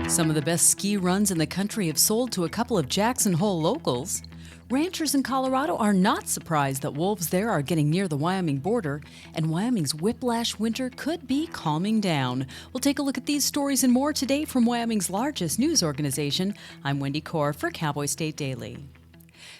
Some of the best ski runs in the country have sold to a couple of Jackson Hole locals. Ranchers in Colorado are not surprised that wolves there are getting near the Wyoming border, and Wyoming's whiplash winter could be calming down. We'll take a look at these stories and more today from Wyoming's largest news organization. I'm Wendy Kaur for Cowboy State Daily.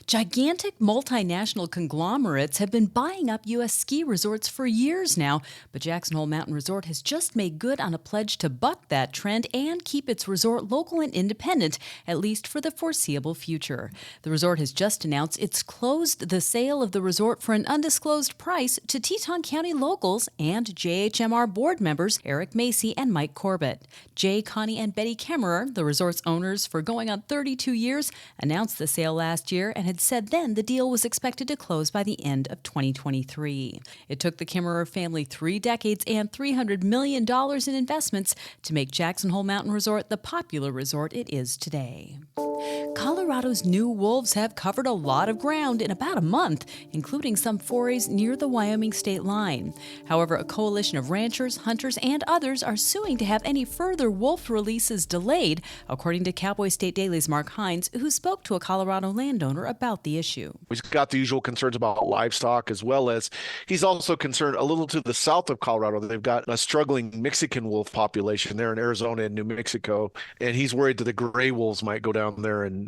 Gigantic multinational conglomerates have been buying up U.S. ski resorts for years now, but Jackson Hole Mountain Resort has just made good on a pledge to buck that trend and keep its resort local and independent, at least for the foreseeable future. The resort has just announced it's closed the sale of the resort for an undisclosed price to Teton County locals and JHMR board members Eric Macy and Mike Corbett. Jay, Connie, and Betty Kemmerer, the resort's owners for going on 32 years, announced the sale last year and had said then the deal was expected to close by the end of 2023. It took the Kemmerer family 3 decades and $300 million in investments to make Jackson Hole Mountain Resort the popular resort it is today. Colorado's new wolves have covered a lot of ground in about a month, including some forays near the Wyoming state line. However, a coalition of ranchers, hunters, and others are suing to have any further wolf releases delayed, according to Cowboy State Daily's Mark Hines, who spoke to a Colorado landowner about the issue. He's got the usual concerns about livestock, as well as he's also concerned a little to the south of Colorado. They've got a struggling Mexican wolf population there in Arizona and New Mexico, and he's worried that the gray wolves might go down there and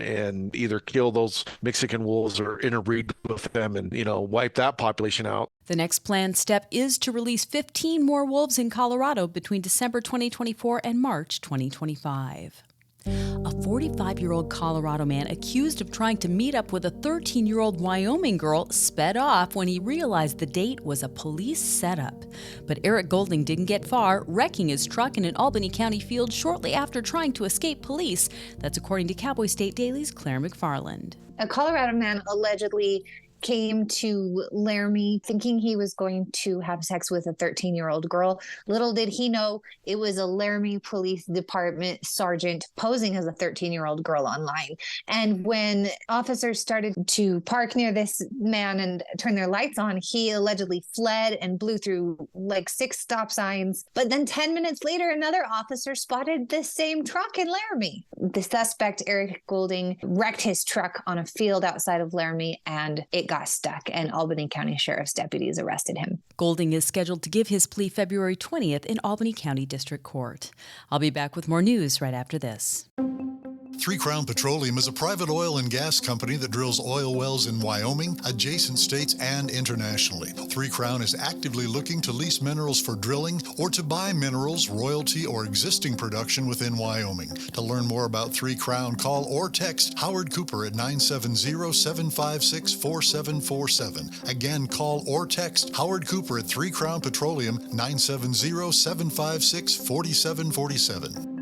either kill those Mexican wolves or interbreed with them and, wipe that population out. The next planned step is to release 15 more wolves in Colorado between December 2024 and March 2025. A 45-year-old Colorado man accused of trying to meet up with a 13-year-old Wyoming girl sped off when he realized the date was a police setup. But Eric Golding didn't get far, wrecking his truck in an Albany County field shortly after trying to escape police. That's according to Cowboy State Daily's Claire McFarland. A Colorado man allegedly came to Laramie thinking he was going to have sex with a 13-year-old girl. Little did he know it was a Laramie Police Department sergeant posing as a 13-year-old girl online. And when officers started to park near this man and turn their lights on, he allegedly fled and blew through like 6 stop signs. But then 10 minutes later, another officer spotted the same truck in Laramie. The suspect, Eric Golding, wrecked his truck on a field outside of Laramie, and it got stuck, and Albany County Sheriff's deputies arrested him. Golding is scheduled to give his plea February 20th in Albany County District Court. I'll be back with more news right after this. Three Crown Petroleum is a private oil and gas company that drills oil wells in Wyoming, adjacent states, and internationally. Three Crown is actively looking to lease minerals for drilling or to buy minerals, royalty, or existing production within Wyoming. To learn more about Three Crown, call or text Howard Cooper at 970-756-4747. Again, call or text Howard Cooper at Three Crown Petroleum, 970-756-4747.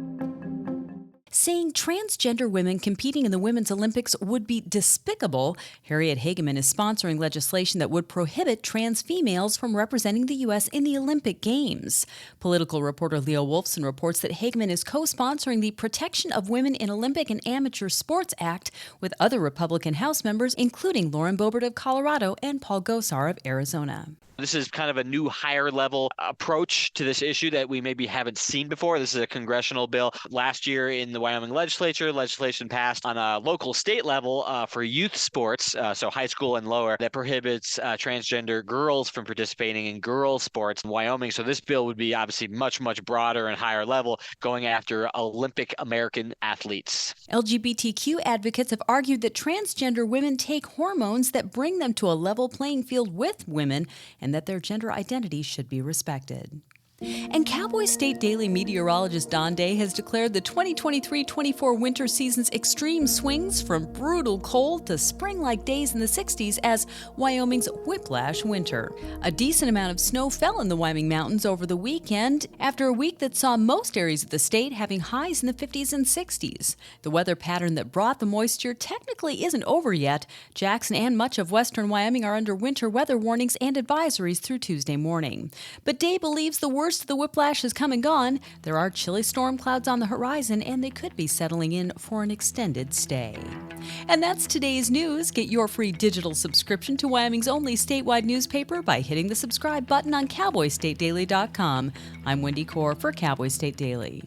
Saying transgender women competing in the Women's Olympics would be despicable, Harriet Hageman is sponsoring legislation that would prohibit trans females from representing the U.S. in the Olympic Games. Political reporter Leo Wolfson reports that Hageman is co-sponsoring the Protection of Women in Olympic and Amateur Sports Act with other Republican House members, including Lauren Boebert of Colorado and Paul Gosar of Arizona. This is kind of a new higher level approach to this issue that we maybe haven't seen before. This is a congressional bill. Last year in the Wyoming legislature, legislation passed on a local state level for youth sports, so high school and lower, that prohibits transgender girls from participating in girls sports in Wyoming. So this bill would be obviously much, much broader and higher level, going after Olympic American athletes. LGBTQ advocates have argued that transgender women take hormones that bring them to a level playing field with women, and that their gender identity should be respected. And Cowboy State Daily meteorologist Don Day has declared the 2023-24 winter season's extreme swings from brutal cold to spring-like days in the 60s as Wyoming's whiplash winter. A decent amount of snow fell in the Wyoming mountains over the weekend after a week that saw most areas of the state having highs in the 50s and 60s. The weather pattern that brought the moisture technically isn't over yet. Jackson and much of western Wyoming are under winter weather warnings and advisories through Tuesday morning. But Day believes the worst of the whiplash has come and gone. There are chilly storm clouds on the horizon, and they could be settling in for an extended stay. And that's today's news. Get your free digital subscription to Wyoming's only statewide newspaper by hitting the subscribe button on CowboyStateDaily.com. I'm Wendy Kaur for Cowboy State Daily.